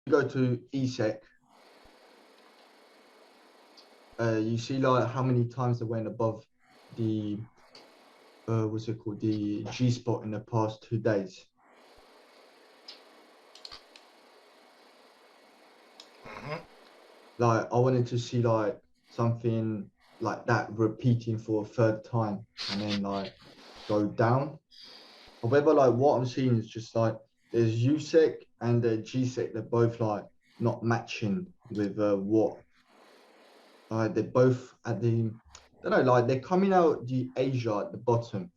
go to ESEC, you see like how many times they went above the what's it called, the G spot in the past 2 days. Like I wanted to see like something like that repeating for a third time and then like go down. However, like what I'm seeing is just like there's USEC and the GSEC, they're both like not matching with what they're both at the, I don't know, like they're coming out the Asia at the bottom,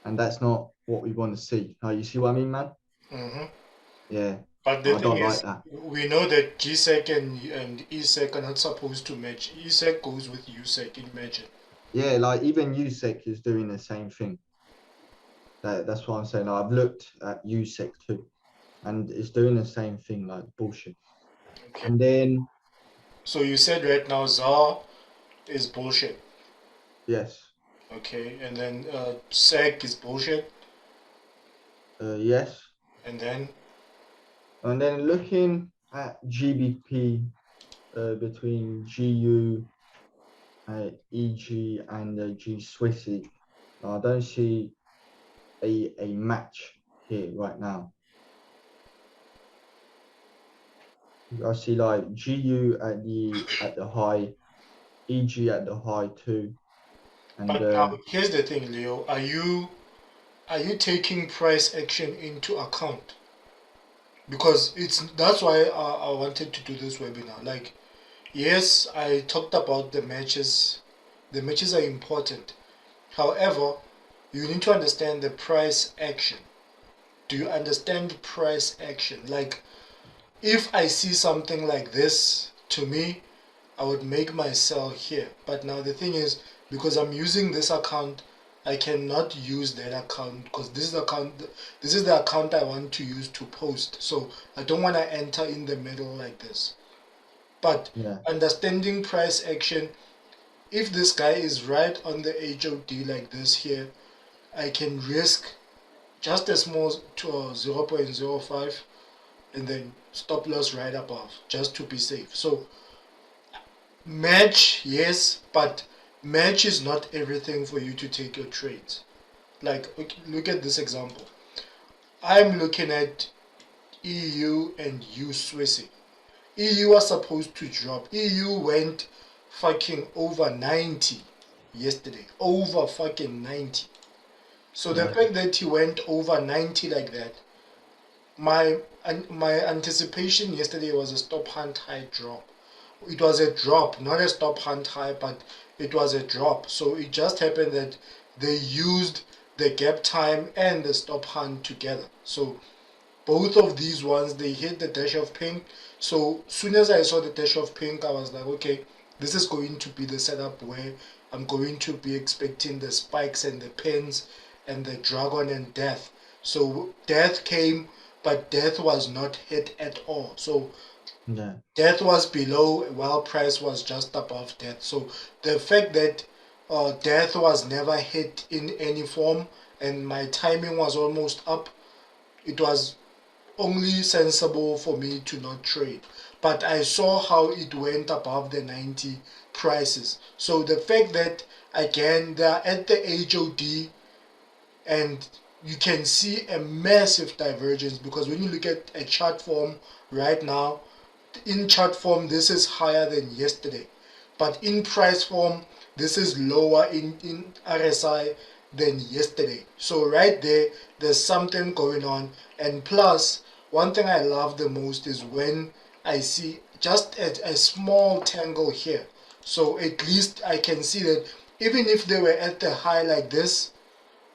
and that's not what we want to see. You see what I mean, man? Hmm. Yeah, But the I thing don't like is, that. we know that GSEC and ESEC are not supposed to match. ESEC goes with USEC, imagine. Yeah, like even USEC is doing the same thing. That's what I'm saying. Like, I've looked at USEC too, and it's doing the same thing, like bullshit. Okay. And then So you said right now ZAR is bullshit. yes, Okay. And then SEC is bullshit. yes, And then and then looking at GBP between GU, EG, and G Swissy, I don't see a match here right now. I see like GU at the high, EG at the high too, and but now here's the thing, Leo. Are you taking price action into account? Because that's why I wanted to do this webinar. Like, yes, I talked about the matches. The matches are important. However, you need to understand the price action. Do you understand price action? Like, if I see something like this, to me, I would make my sell here. But now the thing is, because I'm using this account, I cannot use that account because this is the account I want to use to post. So I don't want to enter in the middle like this. But yeah, understanding price action, if this guy is right on the HOD like this here, I can risk just a small to 0.05 and then stop loss right above just to be safe. So match, yes, but match is not everything for you to take your trades. Like, okay, look at this example. I'm looking at EU and USD. EU was supposed to drop. EU went fucking over 90 yesterday. Over fucking 90. So the yeah, fact that he went over 90 like that, my my anticipation yesterday was a stop hunt high drop. It was a drop, not a stop hunt high, but it was a drop. So it just happened that they used the gap time and the stop hunt together. So both of these ones, they hit the dash of pink. So soon as I saw the dash of pink, I was like, okay, this is going to be the setup where I'm going to be expecting the spikes and the pins and the dragon and death. So death came, but death was not hit at all. So yeah, death was below while price was just above death. So the fact that death was never hit in any form and my timing was almost up, it was only sensible for me to not trade. But I saw how it went above the 90 prices. So the fact that again they're at the HOD and you can see a massive divergence, because when you look at a chart form right now, in chart form this is higher than yesterday, but in price form this is lower in RSI than yesterday. So right there, there's something going on. And plus, one thing I love the most is when I see just a small tangle here. So at least I can see that even if they were at the high like this,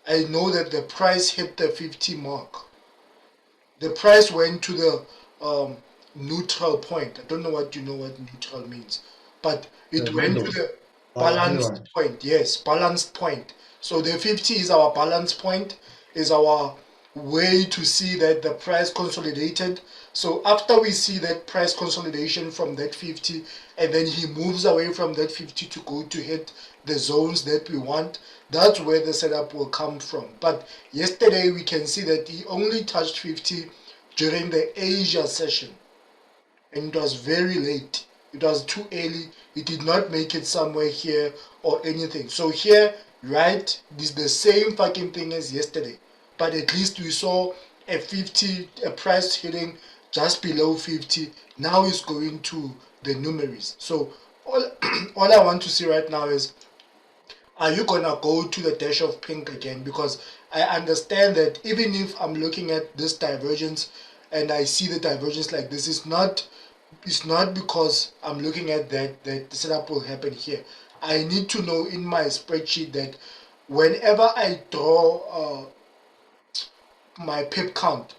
I know that the price hit the 50 mark. The price went to the neutral point. I don't know what you know what neutral means, but it went to middle, the balanced zero. point. Yes, balanced point. So the 50 is our balance point, is our way to see that the price consolidated. So after we see that price consolidation from that 50, and then he moves away from that 50 to go to hit the zones that we want, that's where the setup will come from. But yesterday we can see that he only touched 50 during the Asia session. and it was very late. It was too early. It did not make it somewhere here or anything. So here, right, this is the same fucking thing as yesterday, but at least we saw a 50, a price hitting just below 50. Now it's going to the numeraries. So all, all I want to see right now is, are you gonna go to the dash of pink again? Because I understand that even if I'm looking at this divergence and I see the divergence like this, it's not because I'm looking at that the setup will happen here. I need to know in my spreadsheet that whenever I draw my pip count,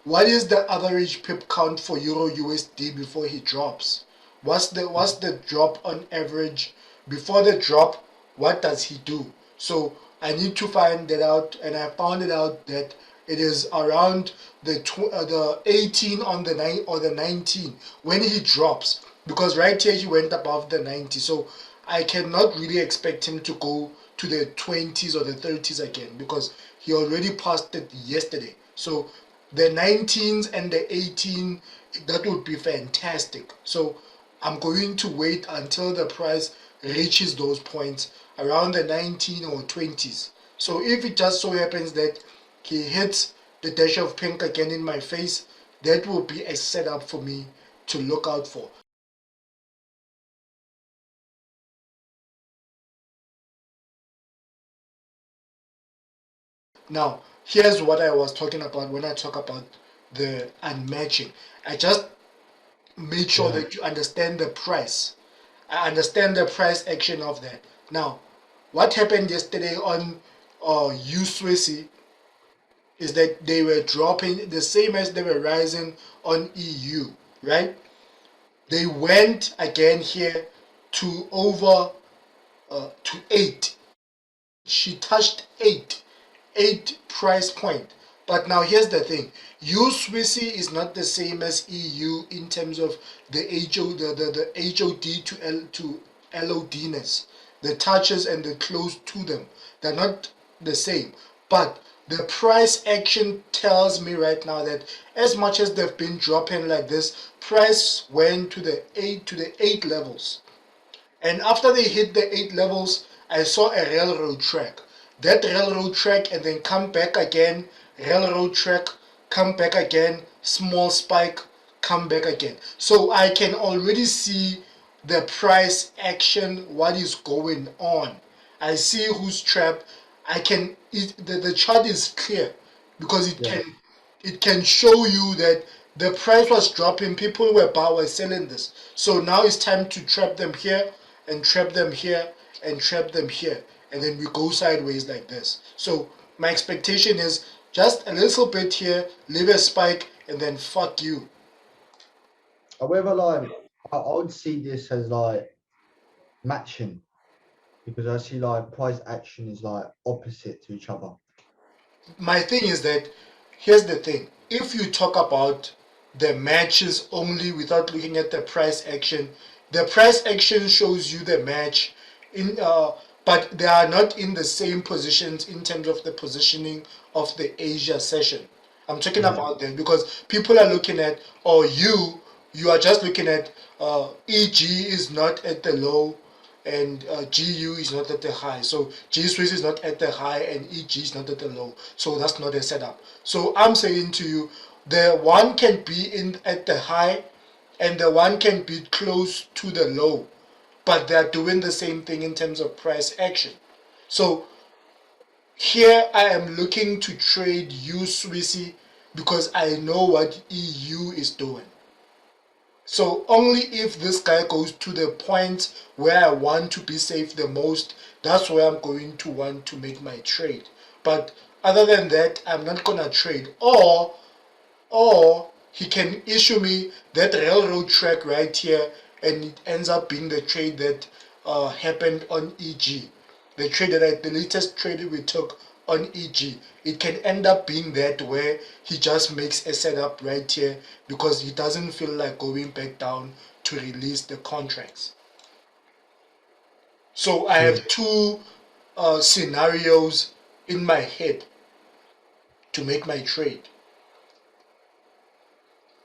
what is the average pip count for Euro USD before he drops? What's the drop on average? Before the drop, what does he do? So I need to find that out, and I found it out that it is around the 18 on the 9 or the 19 when he drops, because right here he went above the 90. So I cannot really expect him to go to the 20s or the 30s again, because he already passed it yesterday. So the 19s and the 18, that would be fantastic. So I'm going to wait until the price reaches those points around the 19 or 20s. So if it just so happens that he hits the dash of pink again in my face, that will be a setup for me to look out for. Now, here's what I was talking about when I talk about the unmatching. I just made sure Yeah. that you understand the price. I understand the price action of that. Now, what happened yesterday on USD is that they were dropping the same as they were rising on EU, right? They went again here to over to 8. She touched 8 price point. But now here's the thing: USD is not the same as EU in terms of the the HOD to LODness, the touches and the close to them. They're not the same. But the price action tells me right now that as much as they've been dropping like this, price went to the 8 levels. And after they hit the 8 levels, I saw a railroad track. That railroad track, and then come back again, railroad track, come back again, small spike, come back again. So I can already see the price action, what is going on. I see who's trapped. The chart is clear, because Yeah. it can show you that the price was dropping, people were selling this. So now it's time to trap them here, and trap them here, and trap them here, and then we go sideways like this. So my expectation is just a little bit here, leave a spike, and then fuck you. However, like I would see this as like matching, because I see like price action is like opposite to each other. My thing is that, here's the thing: if you talk about the matches only without looking at the price action, the price action shows you the match in but they are not in the same positions in terms of the positioning of the Asia session. I'm talking Yeah. about that because people are looking at, or you are just looking at EG is not at the low, and GU is not at the high. So G Swiss is not at the high and EG is not at the low. So that's not a setup. So I'm saying to you, the one can be in at the high and the one can be close to the low, but they're doing the same thing in terms of price action. So here I am looking to trade USD because I know what EU is doing. So only if this guy goes to the point where I want to be safe the most, that's where I'm going to want to make my trade. But other than that, I'm not gonna trade. Or he can issue me that railroad track right here, and it ends up being the trade that happened on EG. The latest trade we took on EG. It can end up being that where he just makes a setup right here because he doesn't feel like going back down to release the contracts. So I Yeah. have two scenarios in my head to make my trade.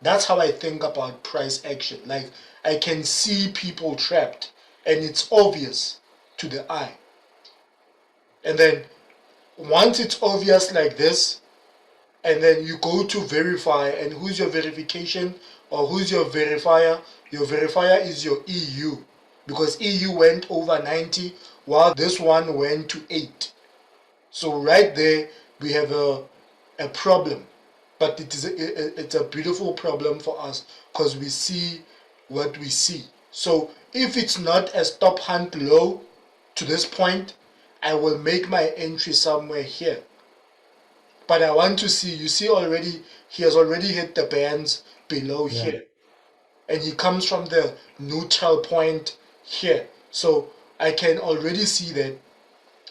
That's how I think about price action. Like, I can see people trapped and it's obvious to the eye. And then once it's obvious like this, and then you go to verify, and who's your verification or who's your verifier? Your verifier is your EU, because EU went over 90 while this one went to 8. So right there we have a problem, but it's a beautiful problem for us because we see what we see. So if it's not a stop hunt low to this point, I will make my entry somewhere here. But I want to see, you see already, he has already hit the bands below here. And he comes from the neutral point here. So I can already see that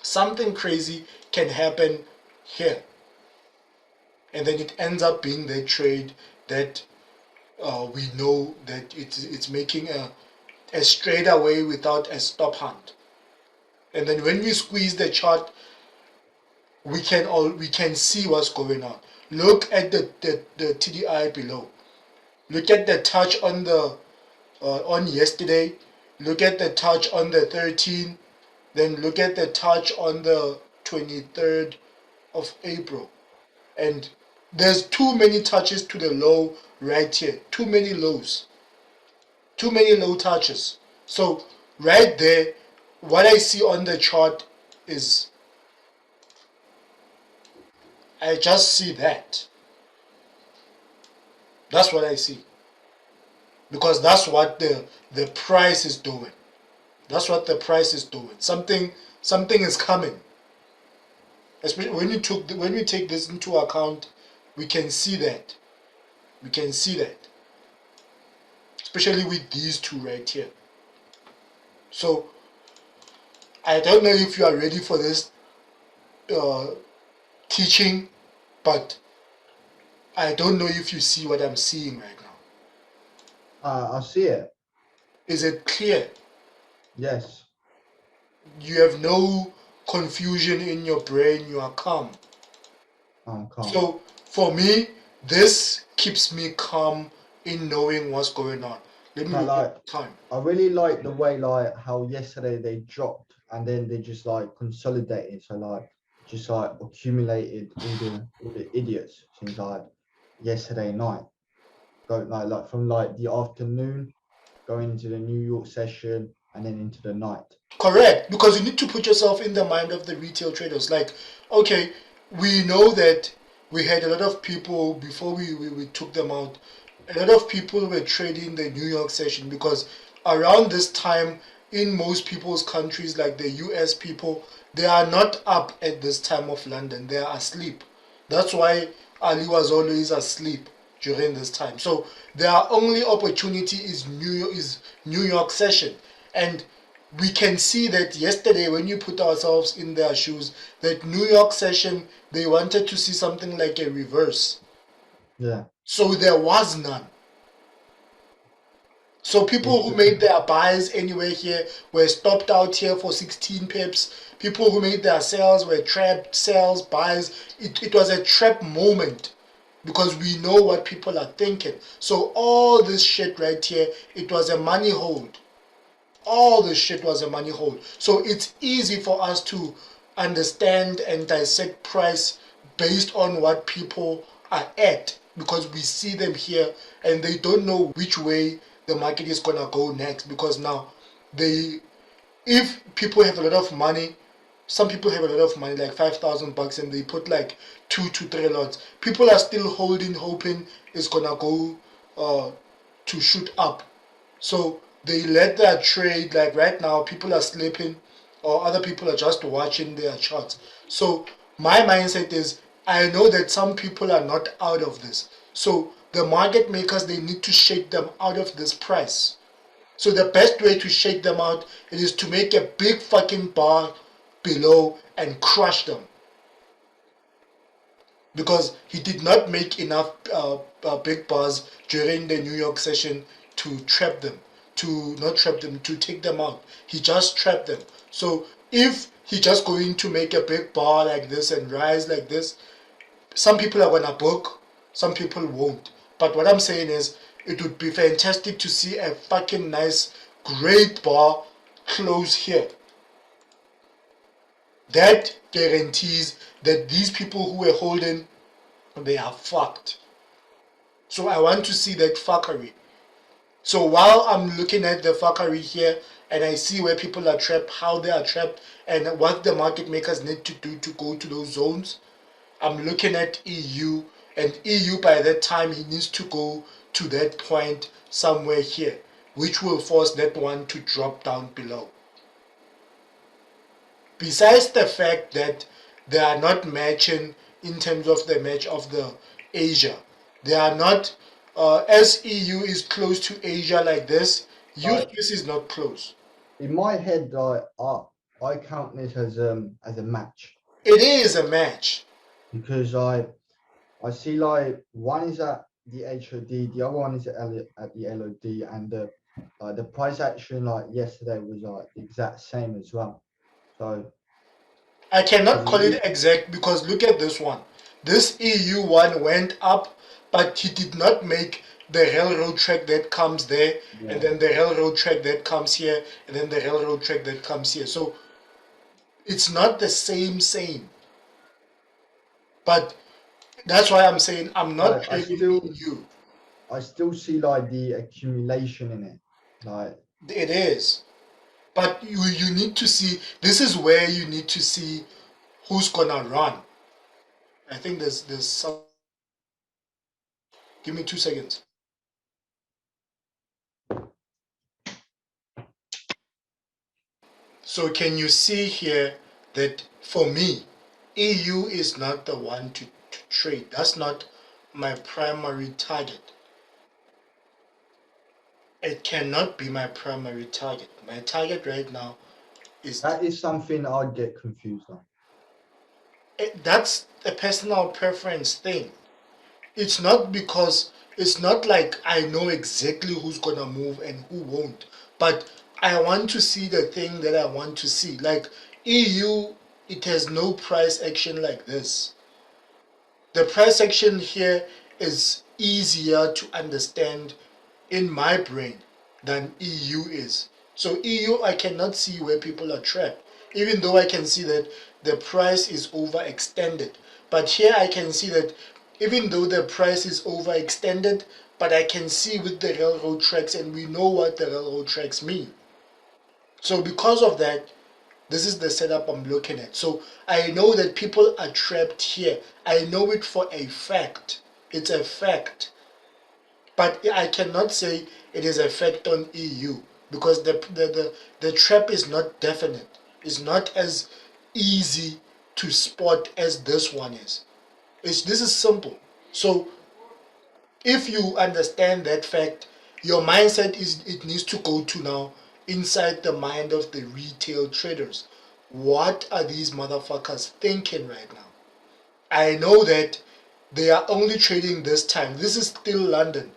something crazy can happen here. And then it ends up being the trade that we know that it's making a straight away without a stop hunt. And then when we squeeze the chart, we can see what's going on. Look at the TDI below. Look at the touch on the on yesterday. Look at the touch on the 13th. Then look at the touch on the 23rd of April. And there's too many touches to the low right here. Too many lows. Too many low touches. So right there, what I see on the chart is, I just see that. That's what I see. Because that's what the price is doing. That's what the price is doing. Something is coming. Especially when we take this into account, we can see that. We can see that. Especially with these two right here. So I don't know if you are ready for this teaching, but I don't know if you see what I'm seeing right now. I see it. Is it clear? Yes. You have no confusion in your brain, you are calm. I'm calm. So for me, this keeps me calm in knowing what's going on. Let me look at the time. I really like the way like how yesterday they dropped and then they just like consolidated. So like just like accumulated all the idiots since like yesterday night. Go like from like the afternoon going into the New York session and then into the night. Correct, because you need to put yourself in the mind of the retail traders. Like, okay, we know that we had a lot of people before we took them out. A lot of people were trading the New York session because around this time in most people's countries, like the US people, they are not up at this time of London. They are asleep. That's why Ali was always asleep during this time. So their only opportunity is New York session. And we can see that yesterday when you put ourselves in their shoes, that New York session, they wanted to see something like a reverse. Yeah. So there was none. So people who made their buys anyway here were stopped out here for 16 pips. People who made their sales were trapped sales, buys. It was a trap moment because we know what people are thinking. So all this shit right here, it was a money hold. All this shit was a money hold. So it's easy for us to understand and dissect price based on what people are at, because we see them here and they don't know which way the market is gonna go next, because now if people have a lot of money, some people have a lot of money like $5,000 and they put like 2 to 3 lots, people are still holding, hoping it's gonna go to shoot up. So they let that trade, like right now people are sleeping or other people are just watching their charts. So my mindset is, I know that some people are not out of this, so the market makers, they need to shake them out of this price. So the best way to shake them out is to make a big fucking bar below and crush them, because he did not make enough big bars during the New York session to trap them, to not trap them, to take them out. He just trapped them. So if he just going to make a big bar like this and rise like this, some people are gonna book, some people won't. But what I'm saying is, it would be fantastic to see a fucking nice, great bar close here. That guarantees that these people who were holding, they are fucked. So I want to see that fuckery. So while I'm looking at the fuckery here and I see where people are trapped, how they are trapped, and what the market makers need to do to go to those zones, I'm looking at EU, and EU by that time he needs to go to that point somewhere here, which will force that one to drop down below. Besides the fact that they are not matching in terms of the match of the Asia, they are not, as EU is close to Asia like this, Like US is not close. in my head, I count this as a match It is a match. because I see like one is at the HOD, the other one is at the LOD, and the price action like yesterday was like the exact same as well. So I cannot because call it exact because look at this one. This EU one went up, but he did not make the railroad track that comes there, and yeah, then the railroad track that comes here, and then the railroad track that comes here. So it's not the same. But that's why I'm saying I'm not like trading EU. I still see like the accumulation in it. Like It is. But you need to see, this is where you need to see who's gonna run. I think there's some. Give me 2 seconds. So can you see here that for me, EU is not the one to trade. That's not my primary target. It cannot be my primary target. My target right now is that is something I'd get confused on. that's a personal preference thing. It's not because it's not like I know exactly who's gonna move and who won't, but I want to see the thing that I want to see. Like EU, it has no price action like this. The price action here is easier to understand in my brain than EU is. So EU, I cannot see where people are trapped, even though I can see that the price is overextended. But here I can see that even though the price is overextended, but I can see with the railroad tracks, and we know what the railroad tracks mean. So because of that, this is the setup I'm looking at. So I know that people are trapped here. I know it for a fact. It's a fact. But I cannot say it is a fact on EU because the trap is not definite. It's not as easy to spot as this one is. This is simple. So if you understand that fact, your mindset is it needs to go to now inside the mind of the retail traders. What are these motherfuckers thinking right now? I know that they are only trading this time. This is still London.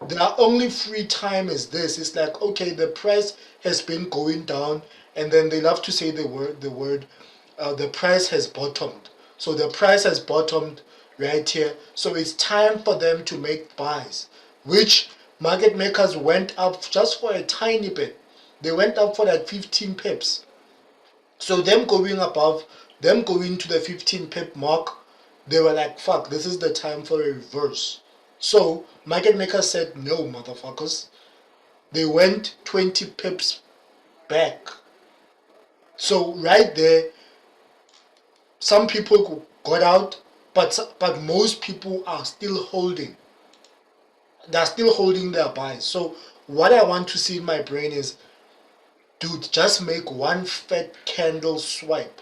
Their only free time is this. It's like, okay, the price has been going down, and then they love to say the price has bottomed. So the price has bottomed right here. So it's time for them to make buys, which market makers went up just for a tiny bit. They went up for like 15 pips. So them going above, them going to the 15 pip mark, they were like, fuck, this is the time for a reverse. So market makers said, no, motherfuckers. They went 20 pips back. So right there, some people got out, but most people are still holding. They're still holding their buys. So what I want to see in my brain is, dude, just make one fat candle swipe.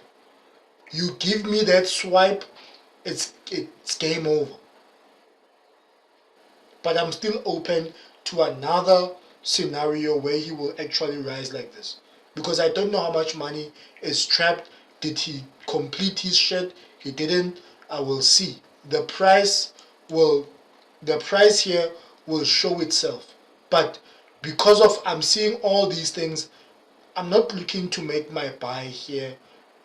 You give me that swipe, it's game over. But I'm still open to another scenario where he will actually rise like this, because I don't know how much money is trapped. Did he complete his shit? He didn't. I will see. Will the price here will show itself. But because of I'm seeing all these things, I'm not looking to make my buy here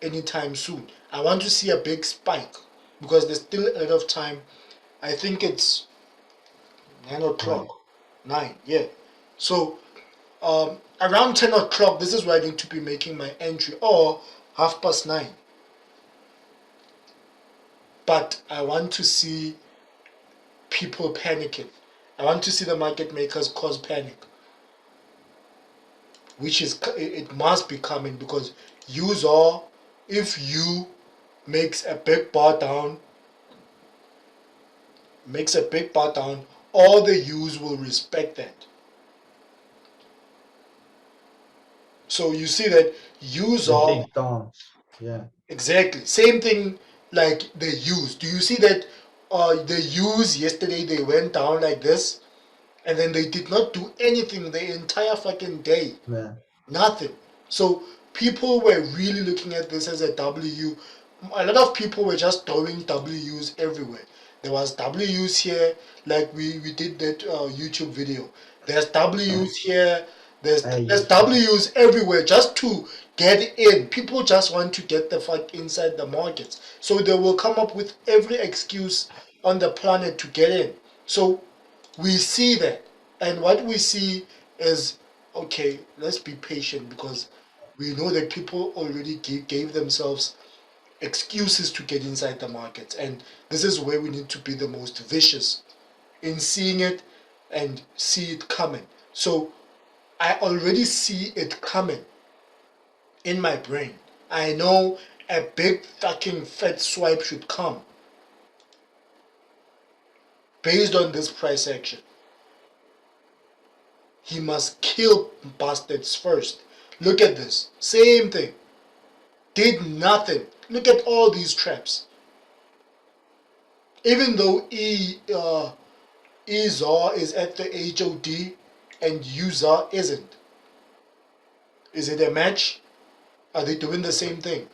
anytime soon. I want to see a big spike because there's still a lot of time. I think it's 9 o'clock. Right. 9, yeah. So around 10 o'clock, this is where I need to be making my entry, or 9:30. But I want to see people panicking. I want to see the market makers cause panic, which is, it must be coming, because USD, if you makes a big bar down, all the U's will respect that. So you see that The USD, big dance. Yeah. exactly same thing like the U's. Do you see that the U's yesterday they went down like this, and then they did not do anything the entire fucking day? Yeah. Nothing. So people were really looking at this as a W. A lot of people were just throwing W's everywhere. There was W's here, like we did that YouTube video. There's W's here. There's Hey. W's everywhere just to get in. People just want to get the fuck inside the markets. So they will come up with every excuse on the planet to get in. So we see that, and what we see is, okay, let's be patient, because we know that people already gave themselves excuses to get inside the market, and this is where we need to be the most vicious in seeing it and see it coming. So I already see it coming in my brain. I know a big fucking fat swipe should come based on this price action. He must kill bastards first. Look at this. Same thing. Did nothing. Look at all these traps. Even though EUR is at the HOD and USD isn't. Is it a match? Are they doing the same thing?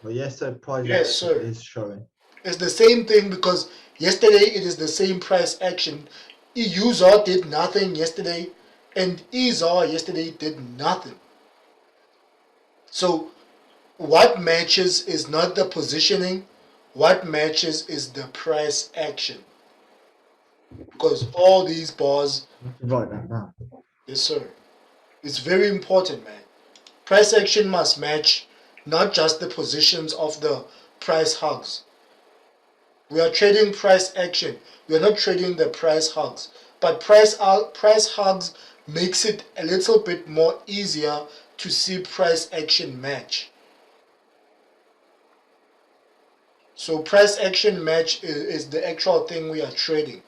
But yes, the price Yes, action sir. is showing. It's the same thing, because yesterday it is the same price action. EUR did nothing yesterday, and EUR yesterday did nothing. So what matches is not the positioning, what matches is the price action. Because all these bars, Write that down. yes sir, it's very important, man. Price action must match not just the positions of the price hugs. We are trading price action. We are not trading the price hugs. But price hugs makes it a little bit more easier to see price action match. So price action match is the actual thing we are trading.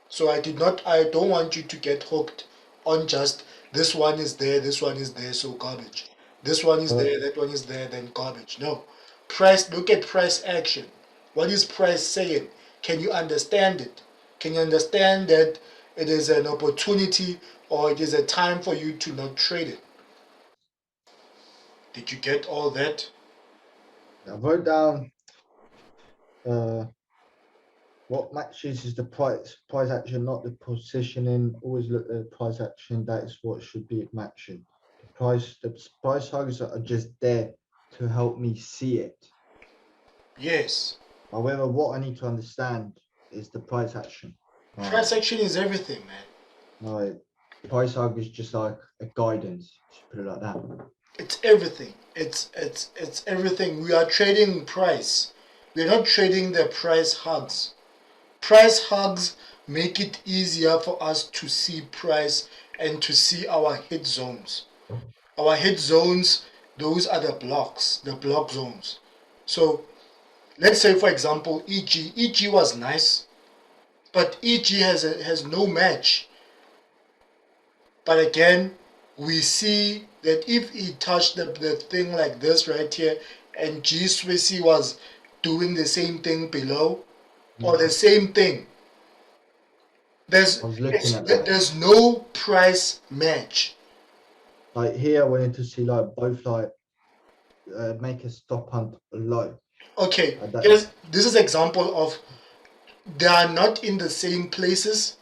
So I don't want you to get hooked on just this one is there, this one is there, so garbage. This one is there, that one is there, then garbage. No. Look at price action. What is price saying? Can you understand it? Can you understand that it is an opportunity, or it is a time for you to not trade it? Did you get all that? I wrote down what matches is the price action, not the positioning. Always look at the price action. That is what should be matching. The price hugs are just there to help me see it. Yes. However, what I need to understand is the price action. Price action is everything, man. Like price hug is just like a guidance. Just put it like that. It's everything. It's everything. We are trading price. We're not trading the price hugs. Price hugs make it easier for us to see price and to see our hit zones. Our hit zones, those are the blocks, the block zones. So let's say, for example, EG. EG was nice, but EG has no match. But again, we see that if he touched the thing like this right here, and G Swissy was doing the same thing below, or the same thing, I was looking at that. there's no price match. Like here, I wanted to see like both like make a stop hunt low. Okay, That, this is example of they are not in the same places,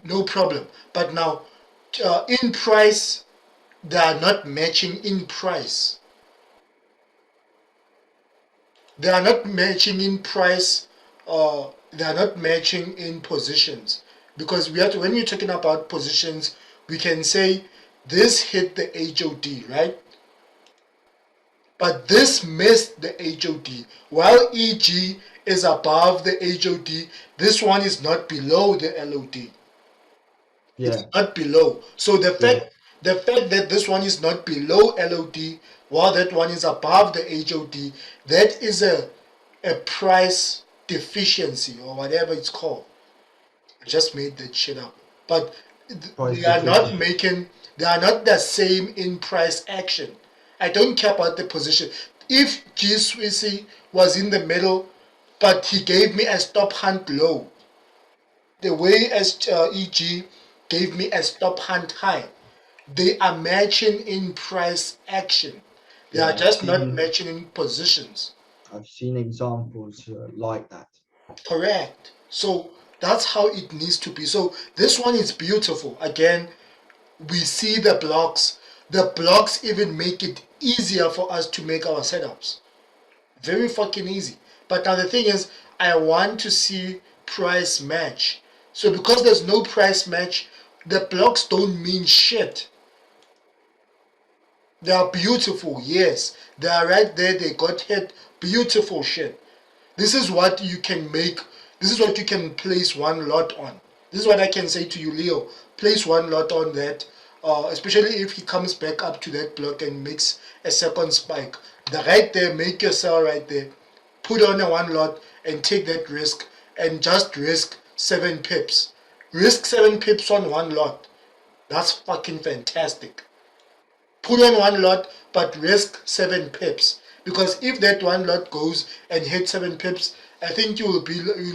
no problem. But now, in price, they are not matching in price. They are not matching in price they are not matching in positions, because we have to, when we're talking about positions, we can say this hit the HOD, right? But this missed the HOD. While EG is above the HOD, this one is not below the LOD. It's Yeah, not below. So yeah, the fact that this one is not below LOD while that one is above the HOD, that is a price deficiency or whatever it's called. I just made that shit up. But price they are not deficient. making, they are not the same in price action. I don't care about the position. If G Swissy was in the middle, but he gave me a stop hunt low, the way as EG gave me a stop hunt high, they are matching in price action. They are Yeah, just not matching in positions. I've seen examples like that. Correct. So that's how it needs to be. So this one is beautiful. Again, we see the blocks. The blocks even make it easier for us to make our setups. Very fucking easy. But now the thing is, I want to see price match. So because there's no price match, the blocks don't mean shit. They are beautiful, yes. They are right there, they got hit. Beautiful shit. This is what you can make, this is what you can place one lot on. This is what I can say to you, Leo. Place one lot on that, especially if he comes back up to that block and makes a second spike. The right there, make your sell right there. Put on a one lot and take that risk and just risk 7 pips. Risk 7 pips on one lot. That's fucking fantastic. Put on one lot but risk 7 pips, because if that one lot goes and hit 7 pips, I think you will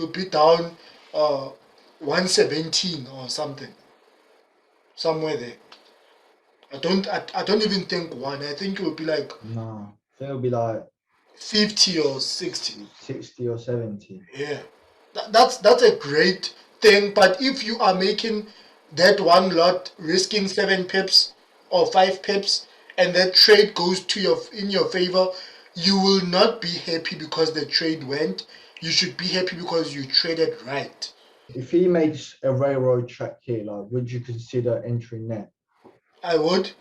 be down 117 or something, somewhere there. I don't even think one. I think it will be like No, I think it'll be like 50 or 60. 60 or 70. Yeah, that's a great thing. But if you are making that one lot risking 7 pips or 5 pips, and that trade goes to your in your favor, you will not be happy because the trade went. You should be happy because you traded right. If he makes a railroad track here, like, would you consider entering there? I would.